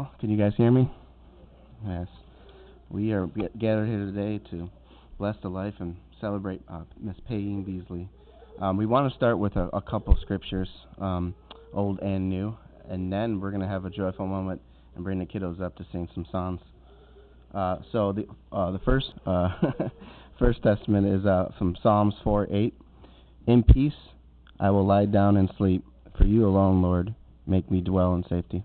well? Can you guys hear me? Yes. We are gathered here today to bless the life and celebrate Miss PaiYing Beasley. We want to start with a couple scriptures, old and new, and then we're going to have a joyful moment and bring the kiddos up to sing some songs. So the first First Testament is from Psalms 4:8. In peace I will lie down and sleep, for you alone, Lord, make me dwell in safety.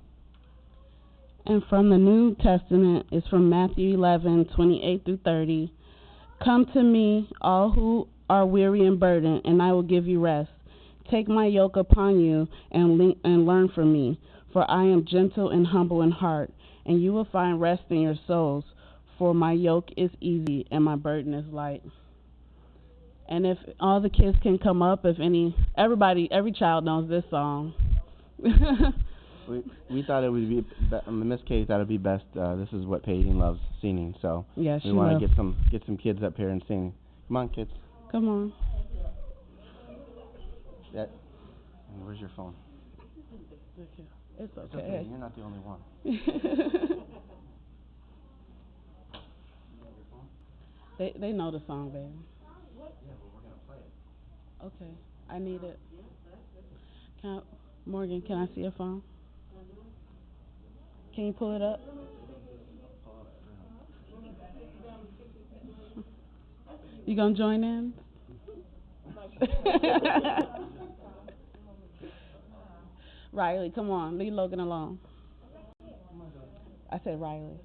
And from the New Testament is from Matthew 11:28 through 30. Come to me, all who are weary and burdened, and I will give you rest. Take my yoke upon you and learn from me, for I am gentle and humble in heart, and you will find rest in your souls. For my yoke is easy and my burden is light. And if all the kids can come up, every child knows this song. We thought it would be, Miss Kay thought it would be best. This is what PaiYing loves singing, so yeah, we want to get some kids up here and sing. Come on, kids. Come on. Where's your phone? It's okay. It's okay. You're not the only one. They know the song, baby. Yeah, but we're gonna play it. Okay, I need it. Morgan, can I see your phone? Can you pull it up? You gonna join in? Riley, come on, leave Logan alone. I said Riley.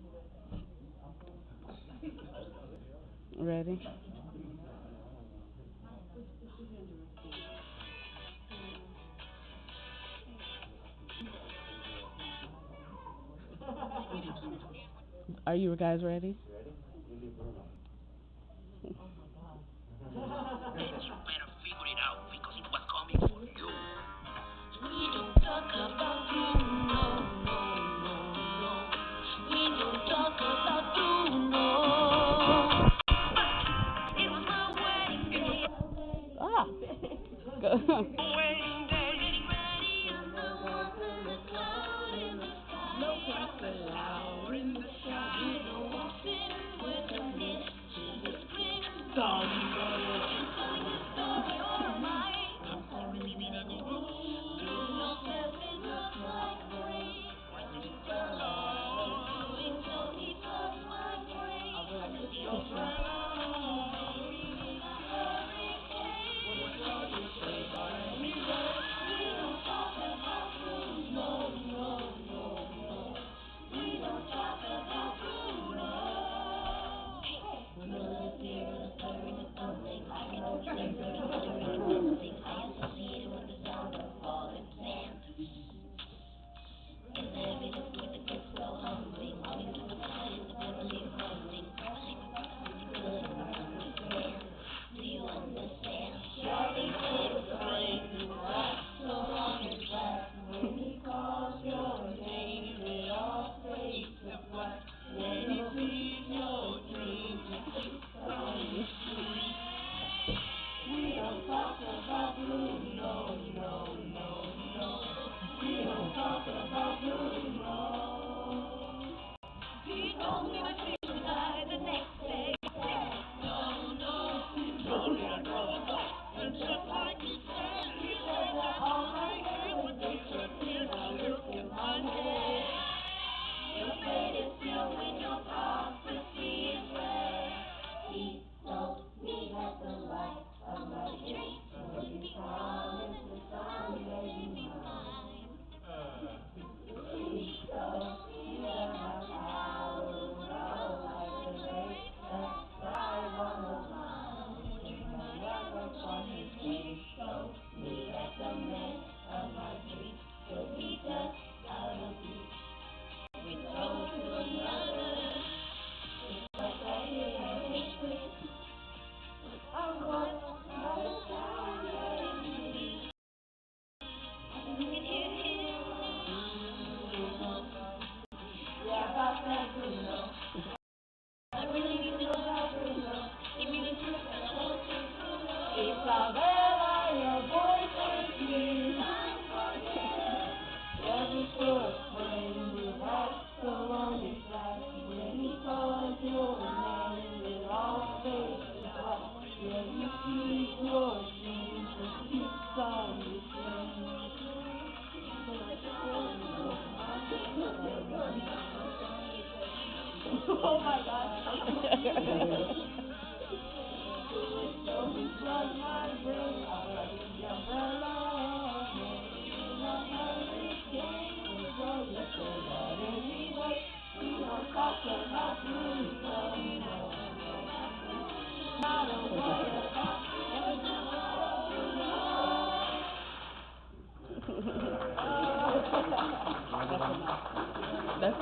Ready? Are you guys ready? You better figure it out because it was coming for you. We don't talk about Bruno, no. We don't talk about Bruno. It was my wedding day. Go. Wedding day. Getting ready and the warmth and the cloud in the sky. No cloud in the sky. You know what's in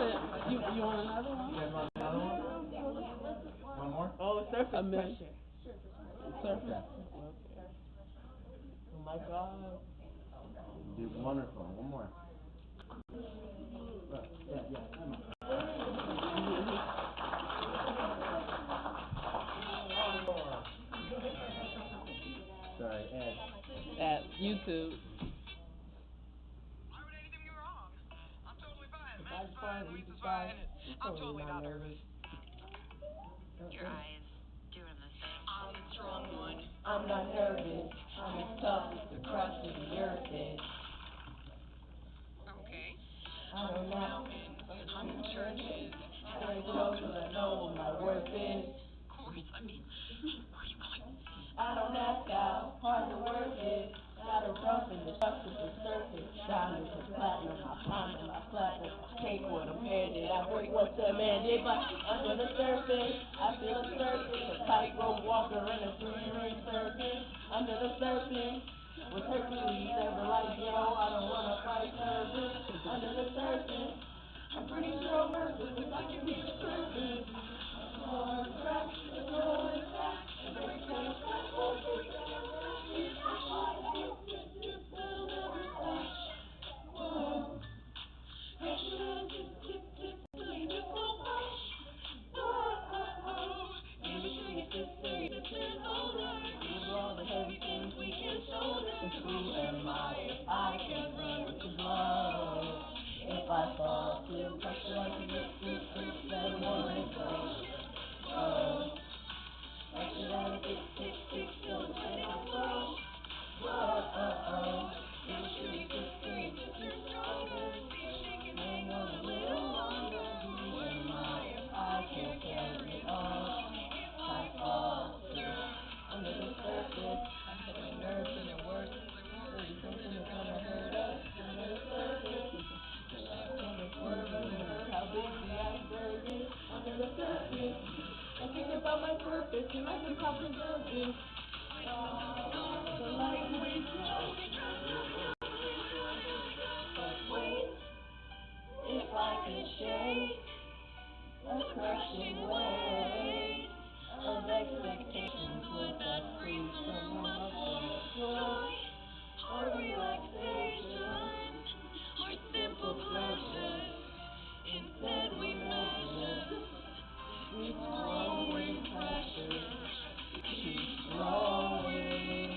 it. You want another one? One more? Oh, surface pressure. Surface. Okay. Oh my God. You did wonderful. One more. Yeah. Sorry, Ed. At YouTube. Why would anything go wrong? I'm totally fine. I'm Matt's fine, fine. Lisa's Lisa's fine. fine. I'm totally not nervous. Your eyes doing the thing. I'm the strong one. I'm not nervous. I'm as tough as the crust of the earth is. Okay. I don't know. I'm in churches. Very close, but I know what my worth is. Course, I mean, where are you going? I don't ask how hard the work is. Got a rough in the dust of the surface. Diamonds and platinum, I ponder my platinum. Take what I'm handed, I break what's demanded. But under the surface, I feel a surface. A tightrope walker in a three-ring circus. Under the surface, with Hercules ever like, yo, I don't wanna fight nervous. Under the surface, I'm pretty sure I'm merciless, but I can be the surface. Hard crack, it's all in fact. Every time I can run with the blood. If I fall, feel pressure like a grip, that morning glow. Pressure that a tick, still let it flow. Feel shooting history, you're stronger. Hang on a little longer. Who am I can't carry it all. I fall through. Under the surface, I have the nerves and the work. There's something that's gonna hurt us. Under the surface, how big the iceberg is. Under the surface, I think about my purpose and I can pop the surface. The light waves out. But wait, if I could shake a crushing weight of expectations, would that free someone from the floor? Or relaxation, or simple pleasure. Instead we measure, keep growing pressure, keep growing,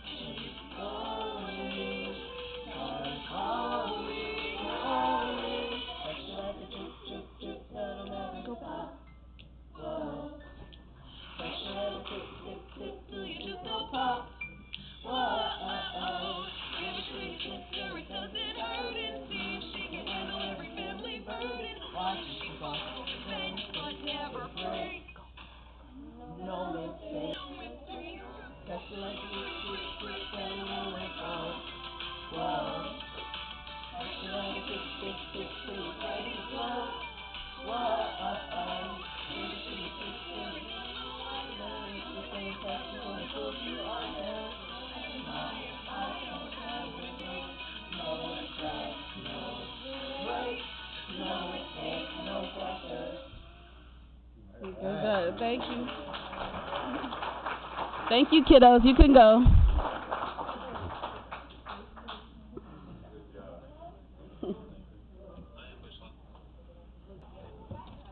keep going, growing. Pressure like a tick, that'll never go pop. Whoa. Pressure like a tick, till you just go pop. Whoa. Every sister, it doesn't hurt and see if she can handle every family burden. Watch she fall, bend but never break. No mistake. Pressure like a tick, that'll never go. Whoa. Pressure like a tick, till you ready to blow. Whoa. Every sister, it's the same pressure when it goes you are held. No stress, no break, no mistake, no pressure. Good. Thank you. Thank you, kiddos. You can go.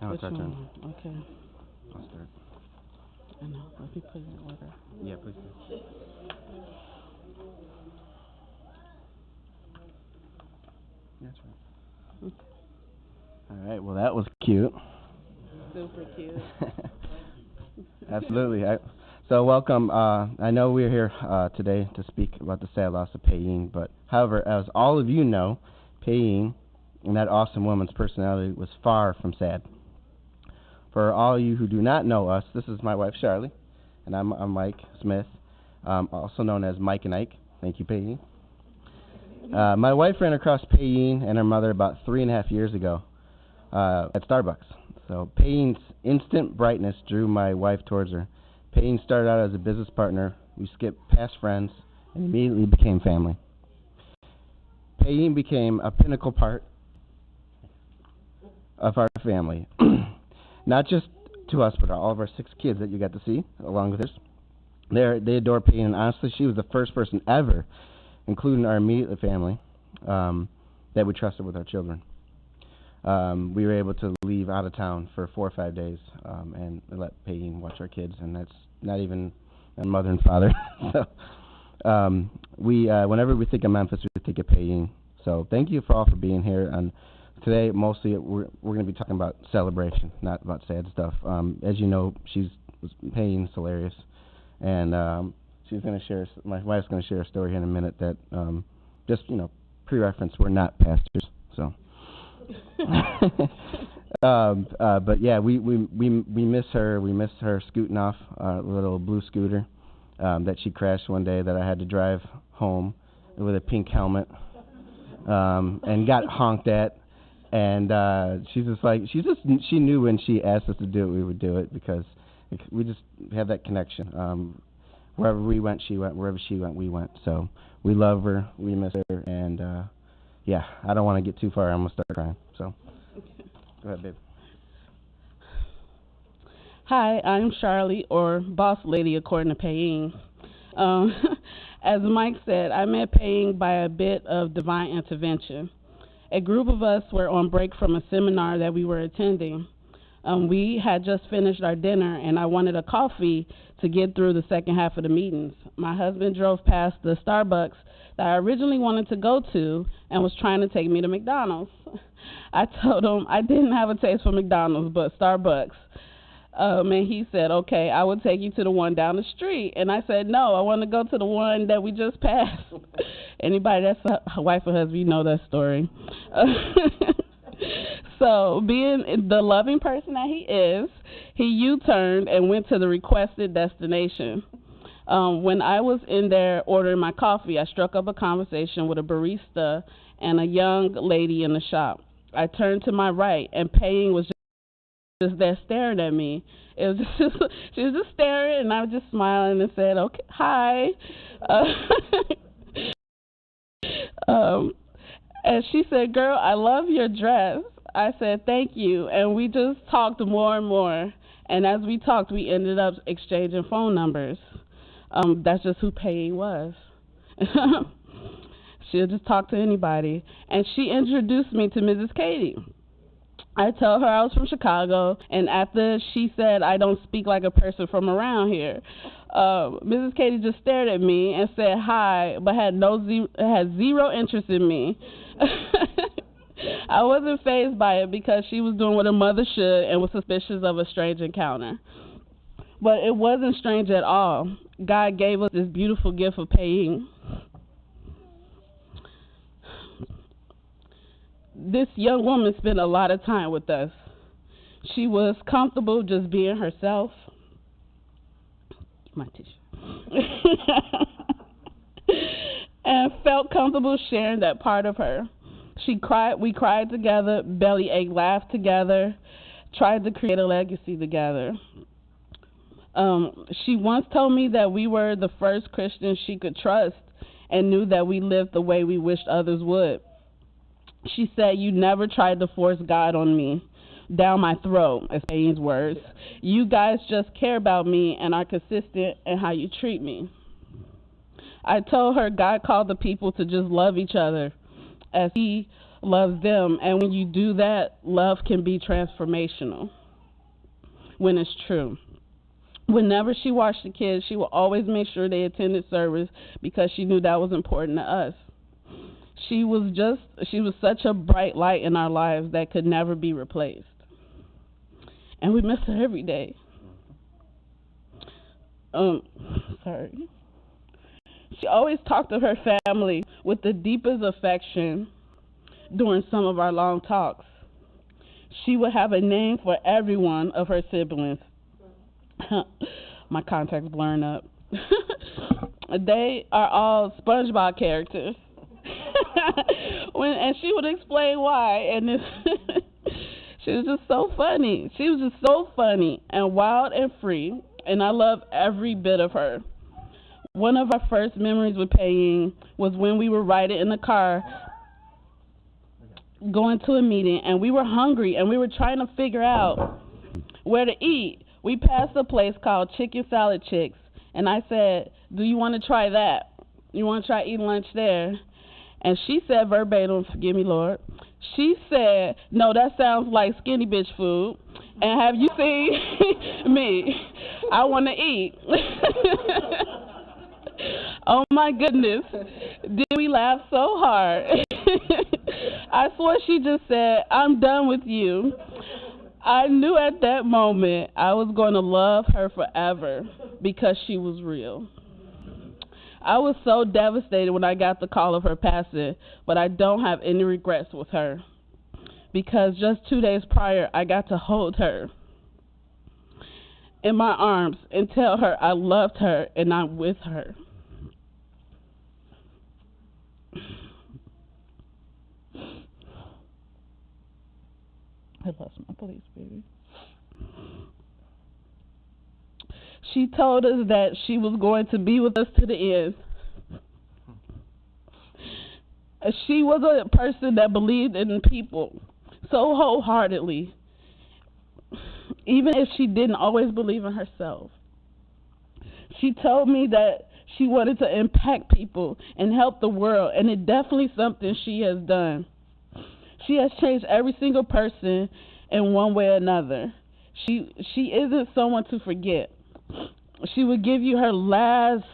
Now it's our Which turn. one? Okay. I'll start. I know. Let me put it in order. Yeah, please do. That's right. All right. Well, that was cute. Super cute. Absolutely. So welcome. I know we're here today to speak about the sad loss of PaiYing, but however, as all of you know, PaiYing and that awesome woman's personality was far from sad. For all you who do not know us, this is my wife Charlie, and I'm Mike Smith, also known as Mike and Ike. Thank you, PaiYing. My wife ran across PaiYing and her mother about 3.5 years ago at Starbucks. So PaiYing's instant brightness drew my wife towards her. PaiYing started out as a business partner. We skipped past friends and immediately became family. PaiYing became a pinnacle part of our family. Not just to us, but all of our 6 kids that you got to see, along with us. They adore Peyton, and honestly, she was the first person ever, including our immediate family, that we trusted with our children. We were able to leave out of town for 4 or 5 days and let Peyton watch our kids, and that's not even a mother and father. So whenever we think of Memphis, we think of Peyton. So thank you for all for being here. And today, mostly, we're going to be talking about celebration, not about sad stuff. As you know, Peyton's hilarious, and she's going to share. My wife's going to share a story here in a minute that just pre-reference. We're not pastors, so. But yeah, we miss her. We miss her scooting off a little blue scooter that she crashed one day that I had to drive home with a pink helmet and got honked at. And she knew when she asked us to do it, we would do it because we just have that connection. Wherever we went, she went. Wherever she went, we went. So we love her. We miss her. And yeah, I don't want to get too far. I'm going to start crying. So go ahead, babe. Hi, I'm Charlie, or Boss Lady, according to PaiYing. As Mike said, I met PaiYing by a bit of divine intervention. A group of us were on break from a seminar that we were attending. We had just finished our dinner, and I wanted a coffee to get through the second half of the meetings. My husband drove past the Starbucks that I originally wanted to go to and was trying to take me to McDonald's. I told him I didn't have a taste for McDonald's, but Starbucks. And he said, okay, I will take you to the one down the street. And I said, no, I want to go to the one that we just passed. Anybody that's a wife or husband, you know that story. So, being the loving person that he is, he U-turned and went to the requested destination. When I was in there ordering my coffee, I struck up a conversation with a barista and a young lady in the shop. I turned to my right, and PaiYing was just there staring at me. It was just she was just staring, and I was just smiling and said, "Okay, hi." And she said, "Girl, I love your dress." I said, "Thank you." And we just talked more and more. And as we talked, we ended up exchanging phone numbers. That's just who PaiYing was. She'll just talk to anybody. And she introduced me to Mrs. Katie. I told her I was from Chicago, and after she said I don't speak like a person from around here, Mrs. Katie just stared at me and said hi, but had zero interest in me. I wasn't fazed by it because she was doing what a mother should and was suspicious of a strange encounter. But it wasn't strange at all. God gave us this beautiful gift of PaiYing. This young woman spent a lot of time with us. She was comfortable just being herself. My tissue. And felt comfortable sharing that part of her. We cried together, belly ached, laughed together, tried to create a legacy together. She once told me that we were the first Christians she could trust and knew that we lived the way we wished others would. She said, "You never tried to force God on me, down my throat," as PaiYing's words. "You guys just care about me and are consistent in how you treat me." I told her God called the people to just love each other as he loves them. And when you do that, love can be transformational when it's true. Whenever she watched the kids, she would always make sure they attended service because she knew that was important to us. She was such a bright light in our lives that could never be replaced. And we miss her every day. Sorry. She always talked to her family with the deepest affection during some of our long talks. She would have a name for every one of her siblings. My contact's blurring up. They are all SpongeBob characters. And she would explain why, and she was just so funny. She was just so funny and wild and free, and I love every bit of her. One of our first memories with PaiYing was when we were riding in the car going to a meeting, and we were hungry, and we were trying to figure out where to eat. We passed a place called Chicken Salad Chicks, and I said, do you want to try that? You want to try eating lunch there? And she said verbatim, forgive me, Lord, she said, no, that sounds like skinny bitch food. And have you seen me? I want to eat. Oh my goodness. Did we laugh so hard? I swear she just said, I'm done with you. I knew at that moment I was going to love her forever because she was real. I was so devastated when I got the call of her passing, but I don't have any regrets with her because just 2 days prior, I got to hold her in my arms and tell her I loved her and I'm with her. I lost my police, baby. She told us that she was going to be with us to the end. She was a person that believed in people so wholeheartedly, even if she didn't always believe in herself. She told me that she wanted to impact people and help the world, and it's definitely something she has done. She has changed every single person in one way or another. She isn't someone to forget. She would give you her last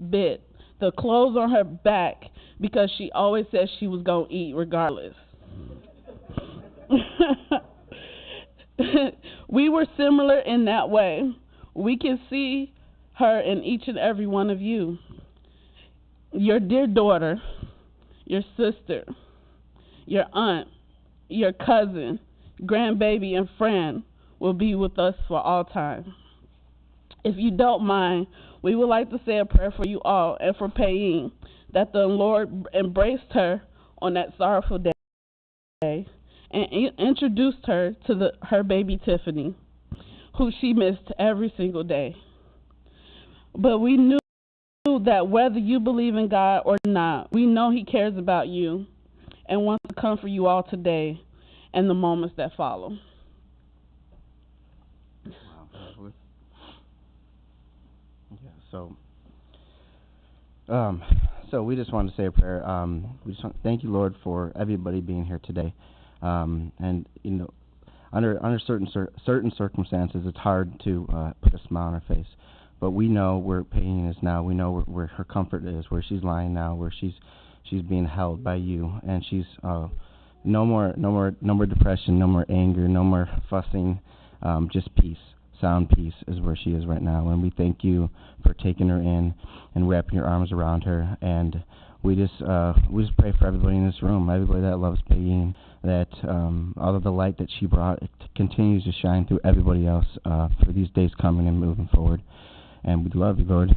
bit, the clothes on her back, because she always said she was going to eat regardless. We were similar in that way. We can see her in each and every one of you. Your dear daughter, your sister, your aunt, your cousin, grandbaby, and friend will be with us for all time. If you don't mind, we would like to say a prayer for you all and for PaiYing, that the Lord embraced her on that sorrowful day and introduced her to her baby Tiffany, who she missed every single day. But we knew that whether you believe in God or not, we know He cares about you and wants to comfort you all today and the moments that follow. Wow. Yeah, so we just wanted to say a prayer. We just want to thank you, Lord, for everybody being here today. And you know, under certain circumstances, it's hard to put a smile on her face. But we know where PaiYing is now. We know where her comfort is, where she's lying now, where she's being held by you, and she's no more depression, no more anger, no more fussing, just peace. Sound peace is where she is right now, and we thank you for taking her in and wrapping your arms around her. And we just pray for everybody in this room, everybody that loves PaiYing, that all of the light that she brought, it continues to shine through everybody else for these days coming and moving forward. And we love you, Lord.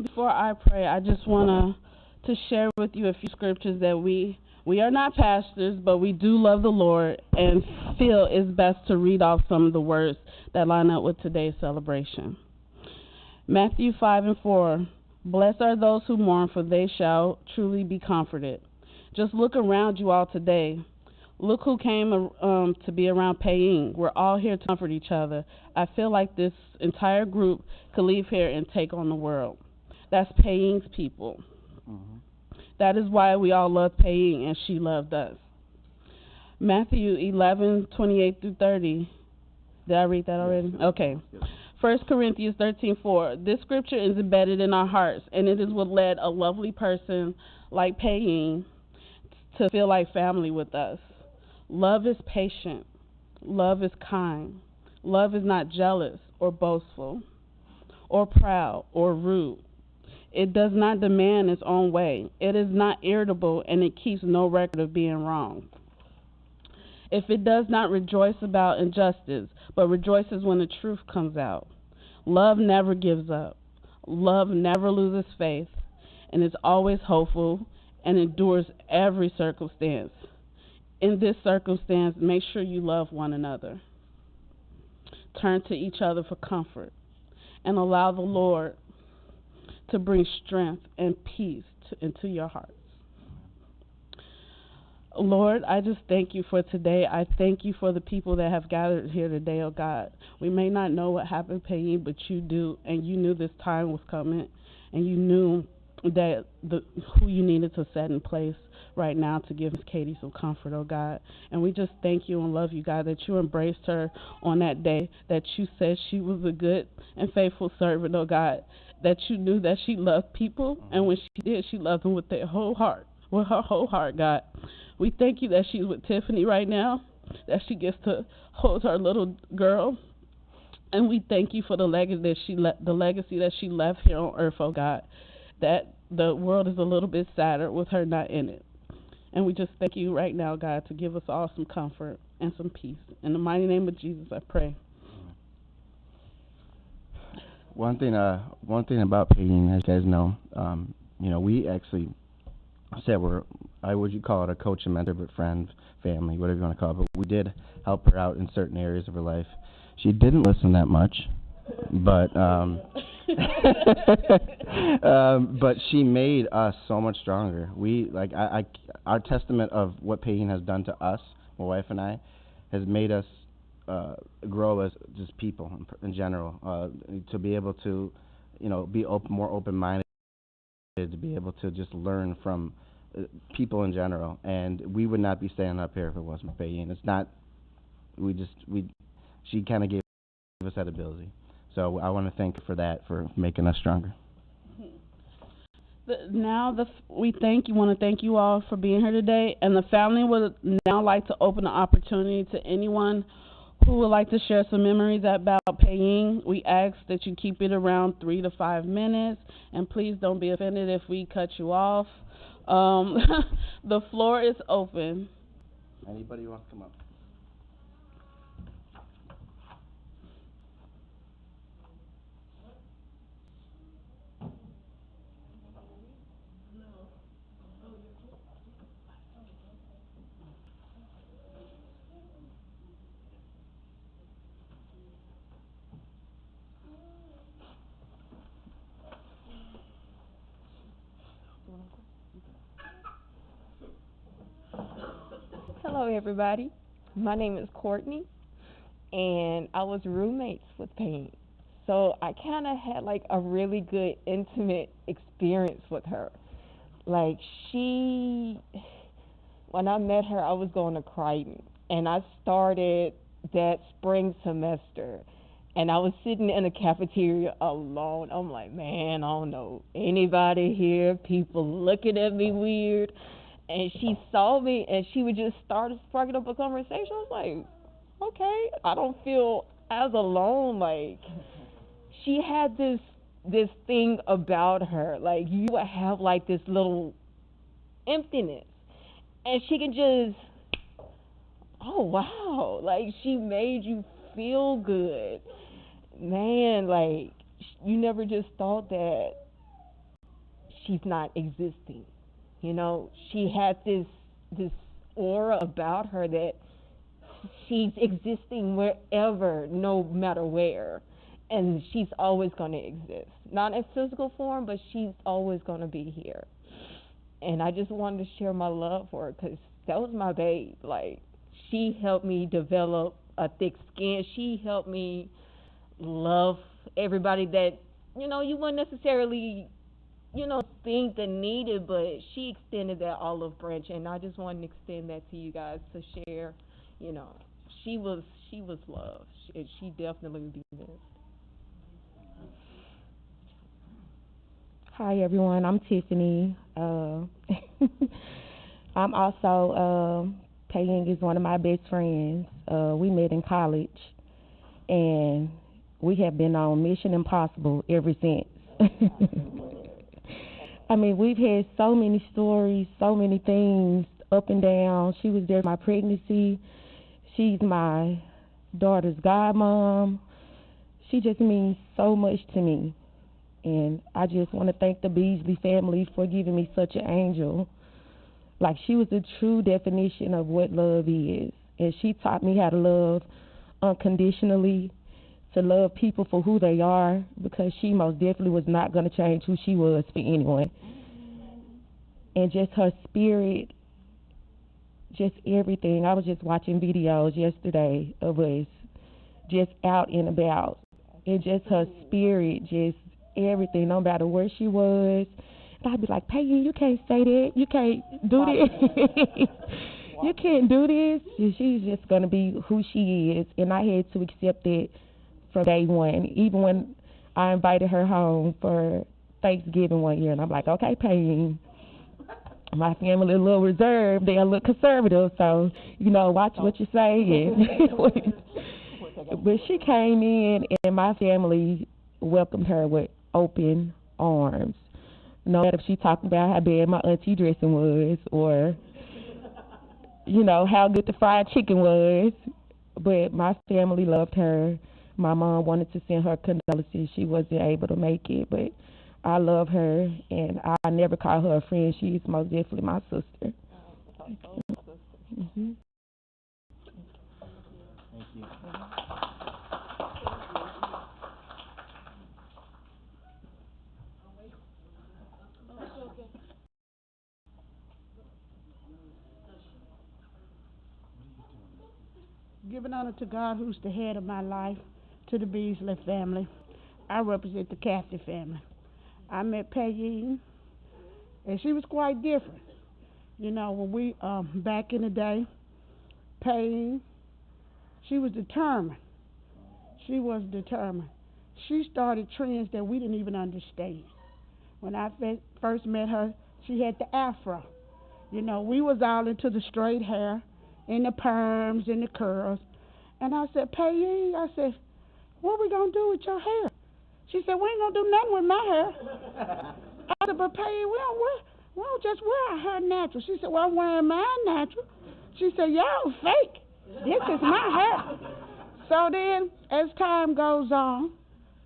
Before I pray, I just want to share with you a few scriptures that we are not pastors, but we do love the Lord and feel it's best to read off some of the words that line up with today's celebration. Matthew 5:4, blessed are those who mourn, for they shall truly be comforted. Just look around you all today. Look who came to be around PaiYing. We're all here to comfort each other. I feel like this entire group could leave here and take on the world. That's PaiYing's people. Mm-hmm. That is why we all love PaiYing, and she loved us. Matthew 11:28-30. Did I read that already? Okay. 1 Corinthians 13:4. This scripture is embedded in our hearts, and it is what led a lovely person like PaiYing to feel like family with us. Love is patient. Love is kind. Love is not jealous or boastful or proud or rude. It does not demand its own way. It is not irritable, and it keeps no record of being wrong. If it does not rejoice about injustice, but rejoices when the truth comes out. Love never gives up. Love never loses faith, and is always hopeful and endures every circumstance. In this circumstance, make sure you love one another. Turn to each other for comfort, and allow the Lord to bring strength and peace into your hearts. Lord, I just thank you for today. I thank you for the people that have gathered here today, oh God. We may not know what happened, PaiYing, but you do, and you knew this time was coming, and you knew that who you needed to set in place right now to give Miss Katie some comfort, oh God. And we just thank you and love you, God, that you embraced her on that day, that you said she was a good and faithful servant, oh God, that you knew that she loved people, and when she did, she loved them with their whole heart, with her whole heart, God. We thank you that she's with Tiffany right now, that she gets to hold her little girl. And we thank you for the legacy that she left here on earth, oh God, that the world is a little bit sadder with her not in it. And we just thank you right now, God, to give us all some comfort and some peace. In the mighty name of Jesus, I pray. One thing about PaiYing, as you guys know, we actually said I would you call it a coach and mentor, but friend, family, whatever you want to call it. But we did help her out in certain areas of her life. She didn't listen that much, but but she made us so much stronger. We our testament of what PaiYing has done to us, my wife and I, has made us grow as just people in general. To be able to, be more open-minded, to be able to just learn from people in general. And we would not be standing up here if it wasn't for PaiYing. It's not. She kind of gave us that ability. So I want to thank her for that, for making us stronger. We want to thank you all for being here today, and the family would now like to open the opportunity to anyone who would like to share some memories about PaiYing. We ask that you keep it around 3 to 5 minutes, and please don't be offended if we cut you off. The floor is open. Anybody wants to come up? Hello, everybody. My name is Courtney, and I was roommates with PaiYing. So I kind of had like a really good intimate experience with her. Like when I met her, I was going to Crichton, and I started that spring semester, and I was sitting in the cafeteria alone. I'm like, man, I don't know anybody here. People looking at me weird. And she saw me, and she would just start sparking up a conversation. I was like, okay, I don't feel as alone. Like, she had this thing about her. Like, you would have like this little emptiness, and she could just, oh wow, like she made you feel good, man. Like, you never just thought that she's not existing. She had this aura about her that she's existing wherever, no matter where, and she's always going to exist. Not in physical form, but she's always going to be here. And I just wanted to share my love for her because that was my babe. Like, she helped me develop a thick skin. She helped me love everybody that, you wouldn't necessarily think that needed, but she extended that olive branch, and I just wanted to extend that to you guys to share. She was loved, and she definitely would be missed. Hi everyone, I'm Tiffany. I'm also PaiYing is one of my best friends. We met in college, and we have been on Mission Impossible ever since. I mean, we've had so many stories, so many things up and down. She was there in my pregnancy. She's my daughter's godmom. She just means so much to me. And I just want to thank the Beasley family for giving me such an angel. Like, she was the true definition of what love is. And she taught me how to love unconditionally, to love people for who they are, because she most definitely was not going to change who she was for anyone. And just her spirit just everything. I was just watching videos yesterday of us just out and about. And just her spirit, just everything, no matter where she was. And I'd be like, PaiYing, you can't say that. You can't do this. You can't do this. And she's just going to be who she is. And I had to accept it from day one. Even when I invited her home for Thanksgiving one year. And I'm like, okay, PaiYing. My family a little reserved. They're a little conservative. So, watch what you say. But she came in, and my family welcomed her with open arms. No matter if she talked about how bad my auntie dressing was, or how good the fried chicken was. But my family loved her. My mom wanted to send her condolences. She wasn't able to make it, but I love her, and I never call her a friend. She's most definitely my sister. Mm-hmm. Thank you. Giving honor to God, who's the head of my life, to the Beasley family. I represent the Cathy family. I met PaiYing, and she was quite different. When we back in the day, PaiYing, she was determined. She was determined. She started trends that we didn't even understand. When I first met her, she had the afro. We was all into the straight hair, and the perms, and the curls. And I said, PaiYing, I said, what we going to do with your hair? She said, we ain't going to do nothing with my hair. I said, but PaiYing, we don't just wear our hair natural. She said, well, I'm wearing mine natural. She said, y'all fake. This is my hair. So then, as time goes on,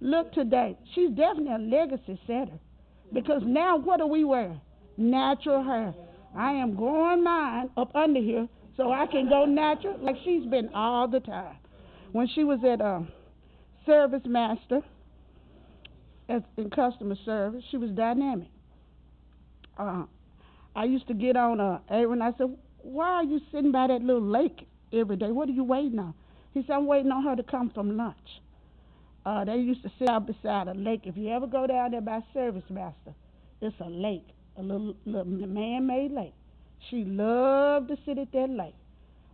look today. She's definitely a legacy setter. Because now what are we wearing? Natural hair. I am growing mine up under here so I can go natural like she's been all the time. When she was at Service Master in customer service, she was dynamic. I used to get on Aaron. I said, why are you sitting by that little lake every day? What are you waiting on? He said, I'm waiting on her to come from lunch. They used to sit out beside a lake. If you ever go down there by Service Master, it's a lake, a little man-made lake. She loved to sit at that lake.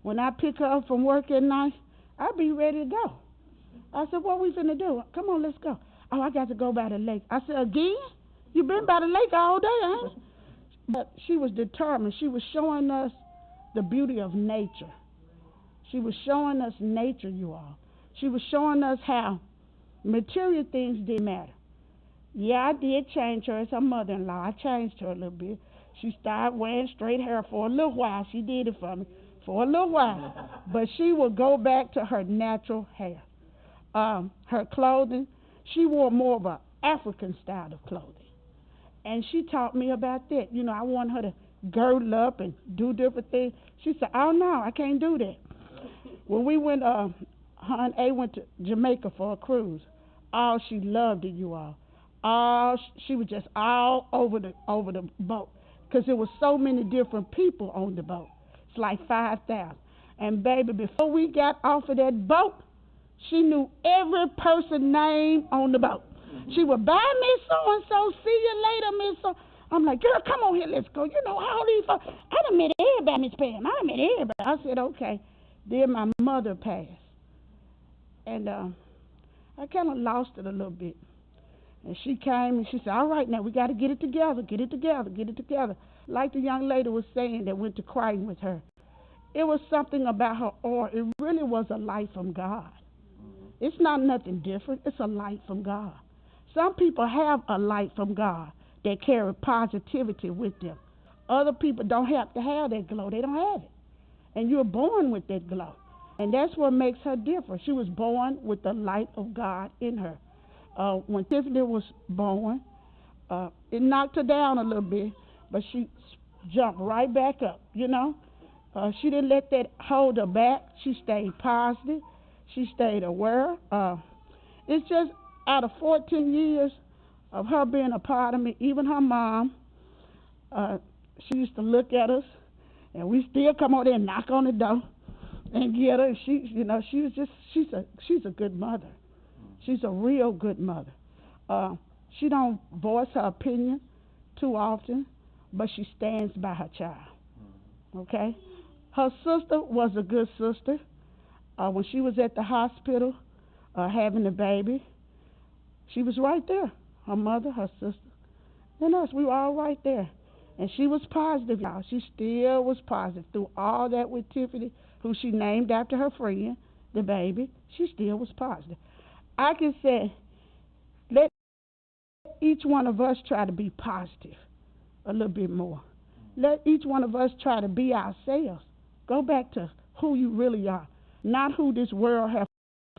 When I pick her up from work at night, I be ready to go. I said, what we finna do? Come on, let's go. Oh, I got to go by the lake. I said, again? You been by the lake all day, ain't you? But she was determined. She was showing us the beauty of nature. She was showing us nature, you all. She was showing us how material things didn't matter. Yeah, I did change her as her mother-in-law. I changed her a little bit. She started wearing straight hair for a little while. She did it for me for a little while. But she would go back to her natural hair. Her clothing, she wore more of an African style of clothing. And she taught me about that. I want her to girdle up and do different things. She said, oh, no, I can't do that. When we went, her and A went to Jamaica for a cruise. Oh, she loved it, you all. She was just all over the boat because there was so many different people on the boat. It's like 5,000. And baby, before we got off of that boat, she knew every person's name on the boat. She would buy Miss So-and-so, see you later, Miss So. I'm like, girl, come on here, let's go. All these folks. I done met everybody, Miss Pam. I done met everybody. I said, okay. Then my mother passed. And I kind of lost it a little bit. And she came and she said, all right, now we got to get it together. Like the young lady was saying that went to crying with her. It was something about her aura. It really was a light from God. It's not nothing different. It's a light from God. Some people have a light from God that carry positivity with them. Other people don't have to have that glow. They don't have it. And you're born with that glow. And that's what makes her different. She was born with the light of God in her. When Tiffany was born, it knocked her down a little bit, but she jumped right back up, She didn't let that hold her back. She stayed positive. She stayed aware. It's just out of 14 years of her being a part of me, even her mom, she used to look at us And we still come over there and knock on the door and get her. And she, she was just, she's a good mother. She's a real good mother. She don't voice her opinion too often, but she stands by her child. Okay? Her sister was a good sister. When she was at the hospital having the baby, she was right there. Her mother, her sister, and us, we were all right there. And she was positive, y'all. She still was positive through all that with Tiffany, who she named after her friend, the baby. She still was positive. I can say, let each one of us try to be positive a little bit more. Let each one of us try to be ourselves. Go back to who you really are, not who this world has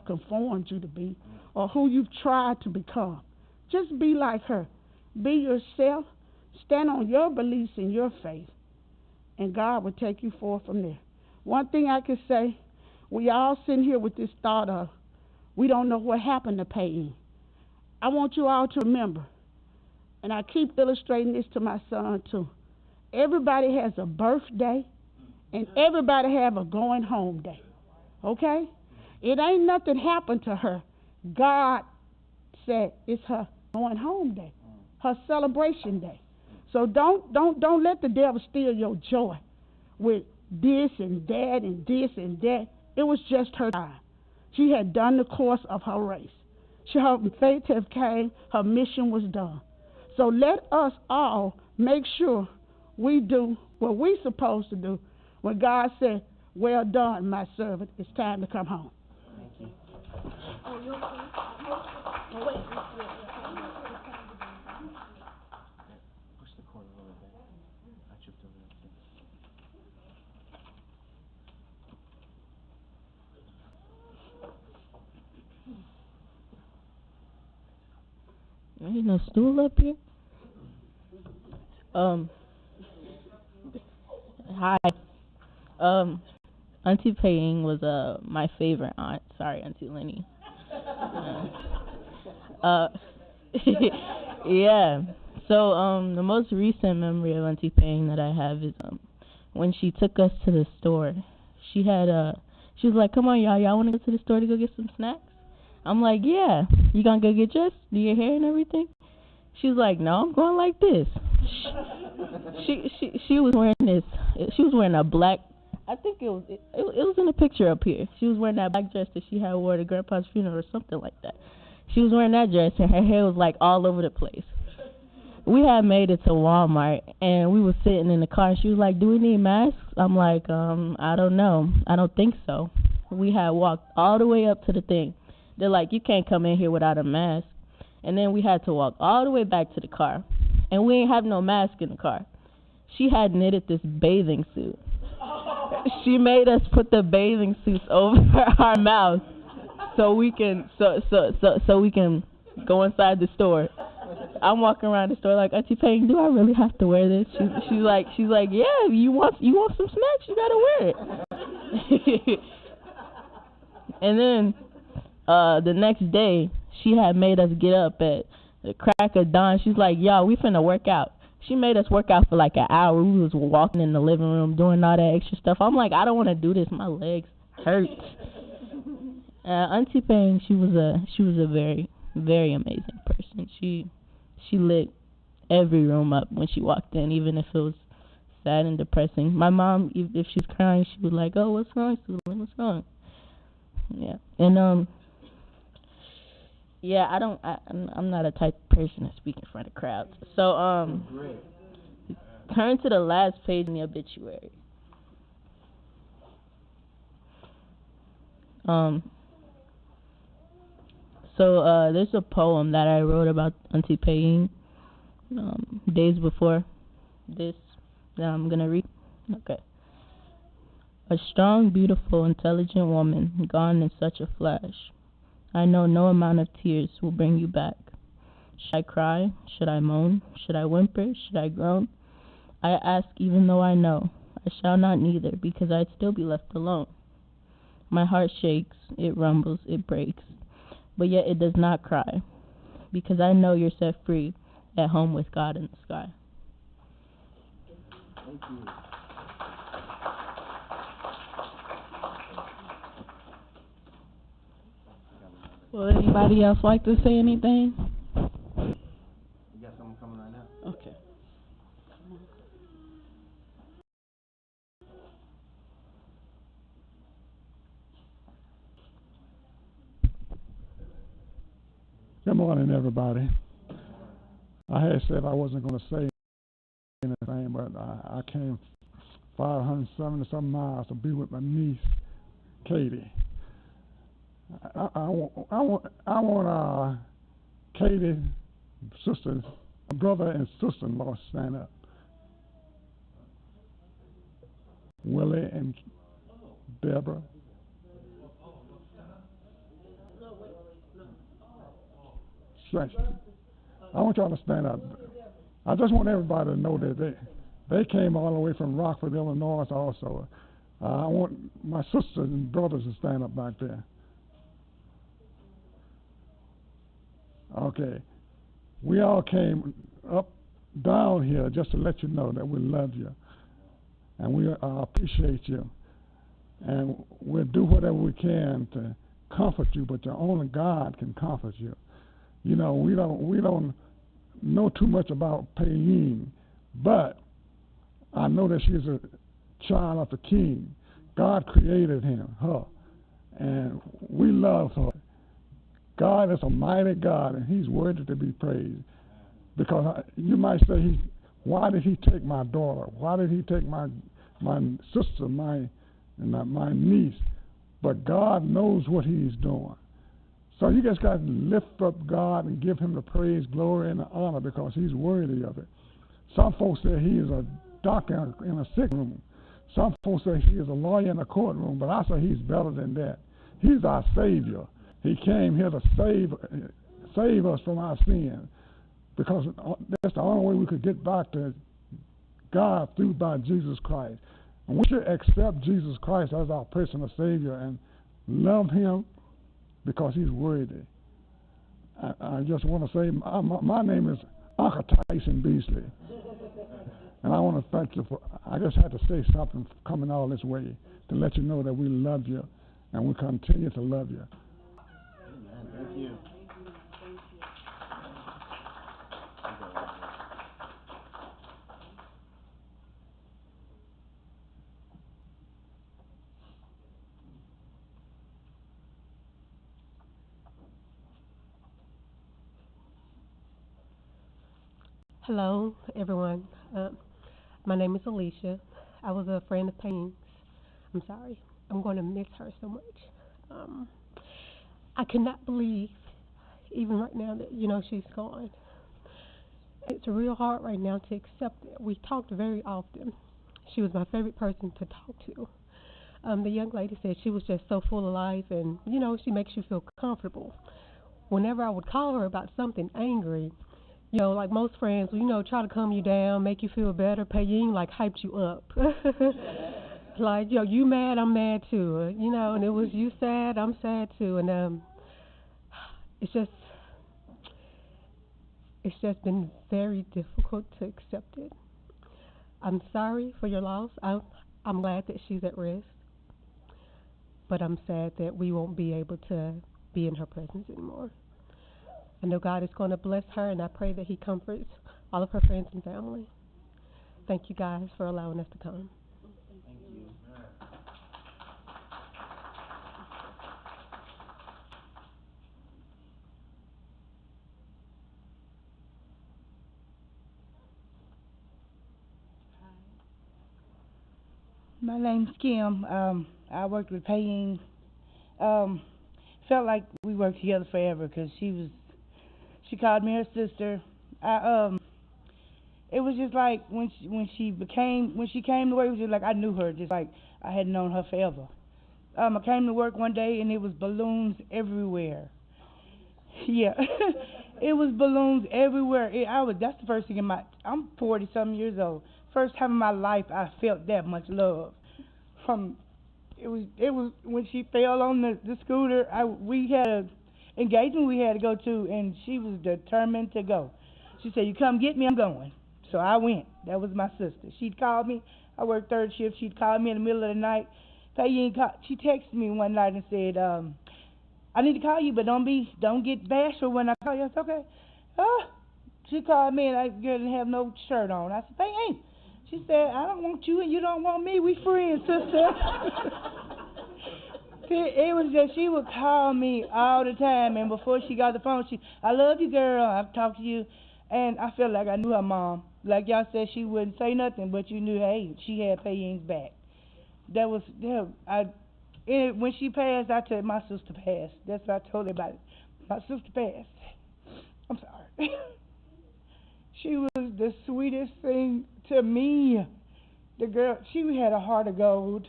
conformed you to be or who you've tried to become. Just be like her. Be yourself. Stand on your beliefs and your faith, and God will take you forward from there. One thing I can say, we all sitting here with this thought of, we don't know what happened to PaiYing. I want you all to remember, and I keep illustrating this to my son too. Everybody has a birthday, and everybody have a going home day. Okay? It ain't nothing happened to her. God said it's her going home day, her celebration day. So don't let the devil steal your joy with this and that and this and that. It was just her time. She had done the course of her race. Her faith had came, her mission was done. So let us all make sure we do what we're supposed to do when God said, well done, my servant, it's time to come home. Thank you. Oh, you okay? Oh, wait. Push the cord a little bit. I tripped over that. Ain't no stool up here. Hi. Auntie PaiYing was my favorite aunt. Sorry, Auntie Lenny. Yeah. So the most recent memory of Auntie PaiYing that I have is when she took us to the store. She was like, "Come on, y'all want to go to the store to go get some snacks?" I'm like, "Yeah." "You gonna go get dressed, do your hair and everything?" She was like, "No, I'm going like this." She was wearing this. She was wearing a black. I think it was in a picture up here. She was wearing that black dress that she had wore to Grandpa's funeral or something like that. She was wearing that dress and her hair was like all over the place. We had made it to Walmart and we were sitting in the car and she was like, "Do we need masks?" I'm like, I don't know. I don't think so. We had walked all the way up to the thing. They're like, "You can't come in here without a mask." And then we had to walk all the way back to the car. And we ain't have no mask in the car. She had knitted this bathing suit. She made us put the bathing suits over our mouth so we can go inside the store. I'm walking around the store like, "Auntie PaiYing, do I really have to wear this?" She's like, "Yeah, you want some snacks, you gotta wear it." And then the next day, she had made us get up at the crack of dawn. She's like, "Y'all, we finna work out." She made us work out for like an hour. We was walking in the living room, doing all that extra stuff. I'm like, I don't want to do this. My legs hurt. Auntie PaiYing, she was a very, very amazing person. She lit every room up when she walked in, even if it was sad and depressing. My mom, if she's crying, she was like, "Oh, what's wrong, Susan? What's wrong?" Yeah, and yeah, I'm not a type of person to speak in front of crowds. So turn to the last page in the obituary. So there's a poem that I wrote about Auntie PaiYing days before this that I'm gonna read. Okay. A strong, beautiful, intelligent woman, gone in such a flash. I know no amount of tears will bring you back. Should I cry? Should I moan? Should I whimper? Should I groan? I ask even though I know I shall not neither, because I'd still be left alone. My heart shakes, it rumbles, it breaks, but yet it does not cry, because I know you're set free at home with God in the sky. Thank you. Would anybody else like to say anything? You got someone coming right now? Okay. Good morning, everybody. I had said I wasn't going to say anything, but I came 570-some miles to be with my niece, Katie. I want Katie, sister, brother, and sister-in-law to stand up. Willie and Deborah. I want y'all to stand up. I just want everybody to know that they came all the way from Rockford, Illinois also. I want my sisters and brothers to stand up back there. Okay. We all came down here just to let you know that we love you. And we appreciate you. And we'll do whatever we can to comfort you, but only God can comfort you. You know, we don't know too much about PaiYing, but I know that she's a child of the King. God created her, and we love her. God is a mighty God, and He's worthy to be praised. Because you might say, why did He take my daughter? Why did He take my sister, my niece? But God knows what He's doing. So you just got to lift up God and give Him the praise, glory, and the honor because He's worthy of it. Some folks say He is a doctor in a sick room. Some folks say He is a lawyer in a courtroom, but I say He's better than that. He's our Savior. He came here to save us from our sin, because that's the only way we could get back to God by Jesus Christ. And we should accept Jesus Christ as our personal Savior and love Him because He's worthy. I just want to say my name is Uncle Tyson Beasley. And I want to thank you I just had to say something coming all this way to let you know that we love you and we continue to love you. Amen. Thank you. Hello, everyone. My name is Alicia. I was a friend of PaiYing's. I'm sorry. I'm going to miss her so much. I cannot believe, even right now, that, she's gone. It's real hard right now to accept it. We talked very often. She was my favorite person to talk to. The young lady said she was just so full of life and, she makes you feel comfortable. Whenever I would call her about something angry, like most friends, try to calm you down, make you feel better. PaiYing hyped you up. You mad, I'm mad too. And it was you sad, I'm sad too. And it's just been very difficult to accept it. I'm sorry for your loss. I'm glad that she's at rest, but I'm sad that we won't be able to be in her presence anymore. I know God is going to bless her, and I pray that He comforts all of her friends and family. Thank you guys for allowing us to come. Thank you. My name's Kim. I worked with PaiYing. Felt like we worked together forever because she called me her sister. It was just like when she came to work, it was just like I knew her, just like I had known her forever. I came to work one day and it was balloons everywhere. Yeah, it was balloons everywhere. That's the first thing I'm 40-something years old. First time in my life I felt that much love. It was when she fell on the scooter. We had a engagement we had to go to, and she was determined to go. She said, "You come get me, I'm going." So I went. That was my sister. She'd call me. I worked third shift. She'd call me in the middle of the night. PaiYing she texted me one night and said, I need to call you, but don't get bashful when I call you. I said, okay. She called me and I didn't have no shirt on. I said, hey. She said, I don't want you and you don't want me. We friends, sister. It was just, she would call me all the time, and before she got the phone, I love you, girl. I've talked to you, and I felt like I knew her mom. Like y'all said, she wouldn't say nothing, but you knew, hey, she had PaiYing's back. When she passed, I said, my sister passed. That's what I told everybody. My sister passed. I'm sorry. She was the sweetest thing to me. The girl, she had a heart of gold.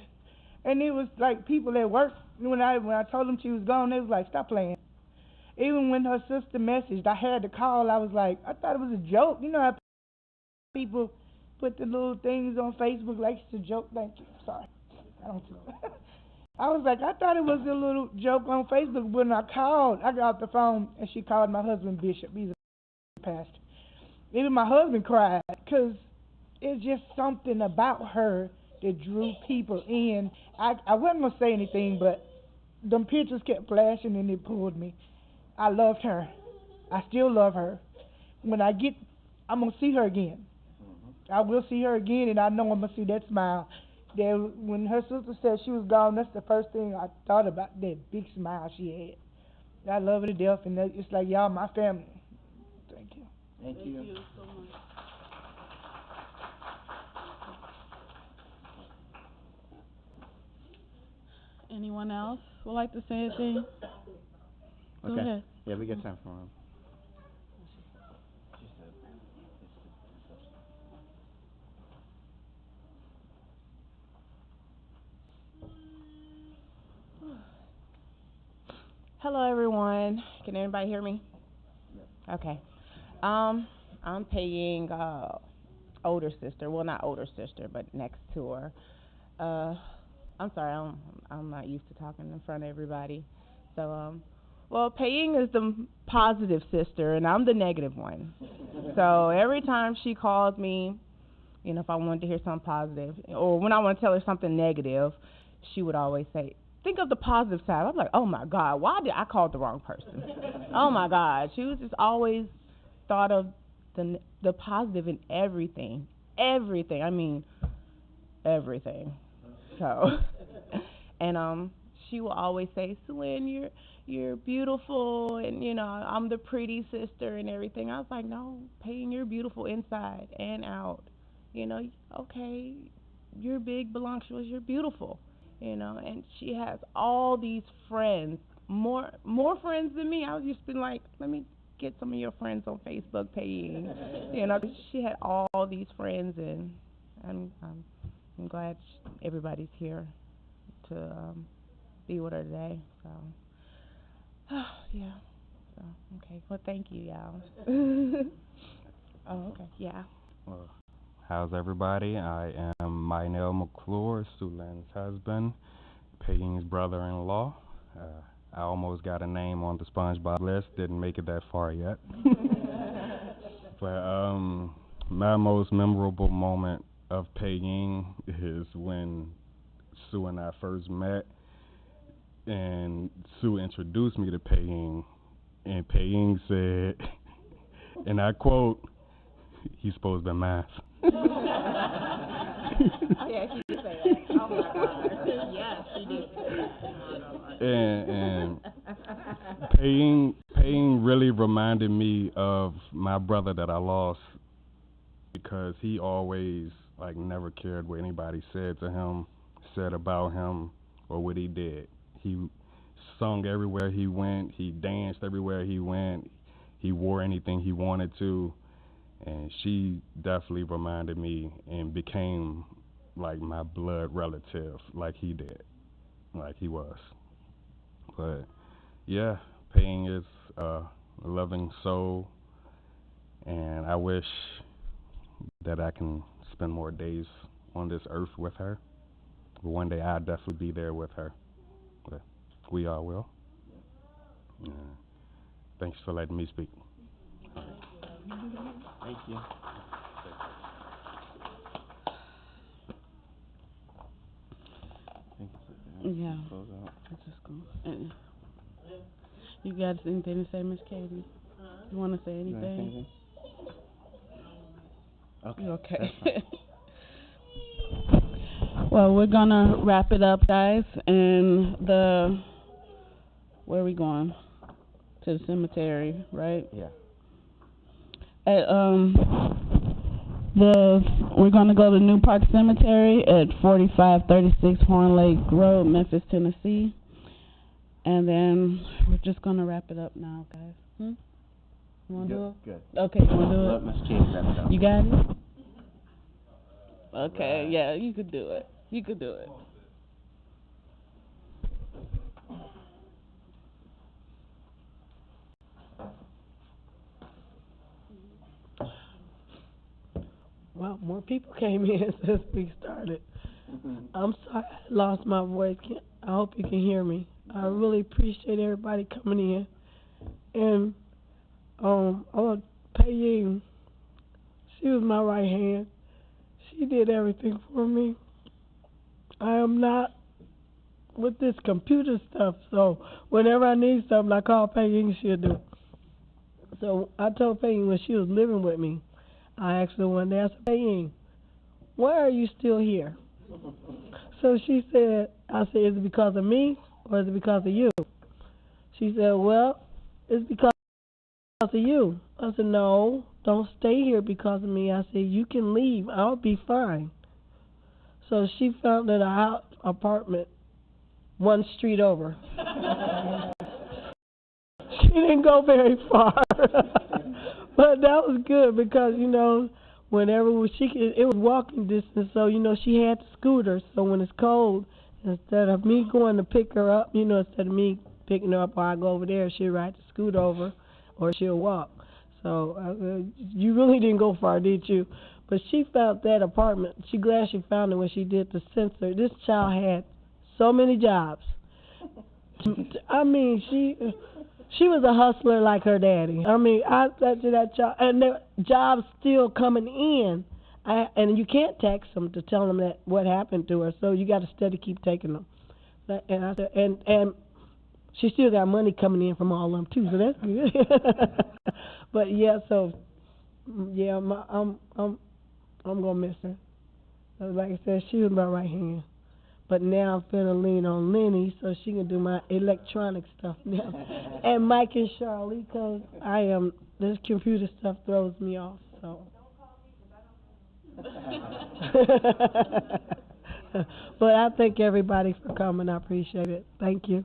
And it was like people at work, when I told them she was gone, they was like, stop playing. Even when her sister messaged, I had to call. I was like, I thought it was a joke. You know how people put the little things on Facebook like it's a joke? Thank you. Sorry. I don't know. I was like, I thought it was a little joke on Facebook. When I called, I got off the phone, and she called my husband Bishop. He's a pastor. Even my husband cried, because it's just something about her that drew people in. I wasn't going to say anything, but them pictures kept flashing and it pulled me. I loved her. I still love her. I'm going to see her again. I will see her again, and I know I'm going to see that smile. When her sister said she was gone, that's the first thing I thought about, that big smile she had. I love her to death, and it's like, y'all my family. Thank you. Thank you. You so much. Anyone else would like to say anything? Go Okay. ahead. Yeah, we got time for him. Hello, everyone. Can anybody hear me? Okay. I'm PaiYing older sister. Well, not older sister, but next to her. I'm sorry. I'm not used to talking in front of everybody. So, PaiYing is the positive sister, and I'm the negative one. So every time she calls me, if I wanted to hear something positive, or when I want to tell her something negative, she would always say, think of the positive side. I'm like, oh my God, why did I call the wrong person? Oh my God. She was just always thought of the positive in everything. Everything. I mean, everything. So, and she will always say, Suan, you're beautiful, and I'm the pretty sister and everything. I was like, no, PaiYing, you're beautiful inside and out. Okay, you're big, voluptuous, you're beautiful. And she has all these friends, more friends than me. I was just been like, let me get some of your friends on Facebook PaiYing. She had all these friends, and I'm glad everybody's here to be with her today. So, yeah. So, okay. Well, thank you, y'all. Oh, okay. Yeah. Well, how's everybody? I am Mynell McClure, Sulan's husband, PaiYing's brother-in-law. I almost got a name on the SpongeBob list, didn't make it that far yet. But my most memorable moment of PaiYing is when Sue and I first met, and Sue introduced me to PaiYing, and PaiYing said, and I quote, "He's supposed to be math." Yeah, she did say that. Oh my God. Yes, she did. And PaiYing really reminded me of my brother that I lost, because he always never cared what anybody said to him, said about him, or what he did. He sung everywhere he went. He danced everywhere he went. He wore anything he wanted to. And she definitely reminded me and became like my blood relative, like he did, like he was. But yeah, PaiYing is a loving soul, and I wish that I can spend more days on this earth with her. But one day I'll definitely be there with her. But we all will. Yeah. Thanks for letting me speak. Thank you. Yeah. Close out. It's just cool. You got anything to say, Miss Katie? You want to say You wanna say anything? anything? You okay? That's fine. Well, we're gonna wrap it up, guys, and where are we going? To the cemetery, right? Yeah. We're gonna go to New Park Cemetery at 4536 Horn Lake Road, Memphis, Tennessee, and then we're just gonna wrap it up now, guys. You wanna do it? Good. Okay, you wanna do Let it? Miss Katie wrap it up. You got it? Okay, yeah, you could do it. You could do it. Well, more people came in since we started. I'm sorry I lost my voice. I hope you can hear me. I really appreciate everybody coming in. And I want PaiYing. She was my right hand. She did everything for me. I am not with this computer stuff, so whenever I need something, I call PaiYing, she'll do it. So I told PaiYing when she was living with me, I asked her one day, I said, PaiYing, why are you still here? So she said, I said, is it because of me or is it because of you? She said, well, it's because of you. I said, no, don't stay here because of me. I said, you can leave. I'll be fine. So she found an apartment one street over. She didn't go very far. But that was good because, whenever it was walking distance, so, she had the scooter. So when it's cold, instead of me going to pick her up, instead of me picking her up or I go over there, she'll ride the scooter over or she'll walk. So you really didn't go far, did you? But she found that apartment. She glad she found it when she did the census. This child had so many jobs. I mean, she was a hustler like her daddy. I mean, I said to that child, and the jobs still coming in, and you can't text them to tell them that what happened to her. So you got to steady keep taking them. And I said, and she still got money coming in from all of them too. So that's good. But yeah, so yeah, I'm gonna miss her. Like I said, she was my right hand. But now I'm finna lean on Lenny so she can do my electronic stuff now. And Mike and Charlie, because this computer stuff throws me off, so. But I thank everybody for coming. I appreciate it. Thank you.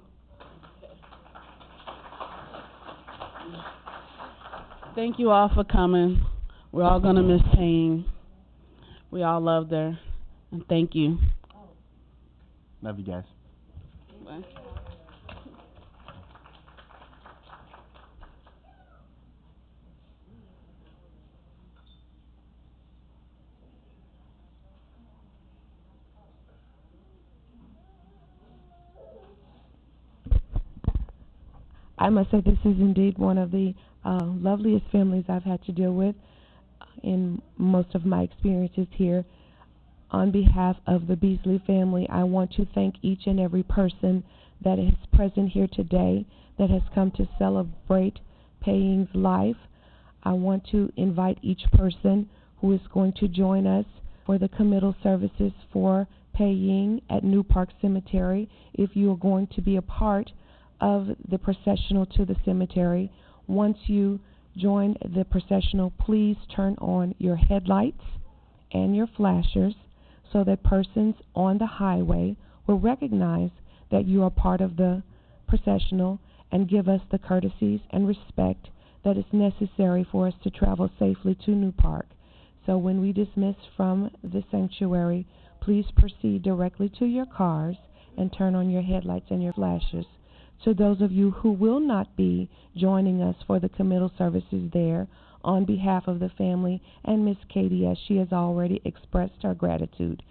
Thank you all for coming. We're all gonna miss PaiYing. We all loved her, and thank you. Love you guys. Bye. I must say this is indeed one of the loveliest families I've had to deal with in most of my experiences here. On behalf of the Beasley family, I want to thank each and every person that is present here today that has come to celebrate PaiYing's life. I want to invite each person who is going to join us for the committal services for PaiYing at New Park Cemetery. If you are going to be a part of the processional to the cemetery, once you join the processional, please turn on your headlights and your flashers so that persons on the highway will recognize that you are part of the processional and give us the courtesies and respect that is necessary for us to travel safely to New Park. So when we dismiss from the sanctuary, please proceed directly to your cars and turn on your headlights and your flashers. To those of you who will not be joining us for the committal services there, on behalf of the family and Miss Katie, as she has already expressed her gratitude,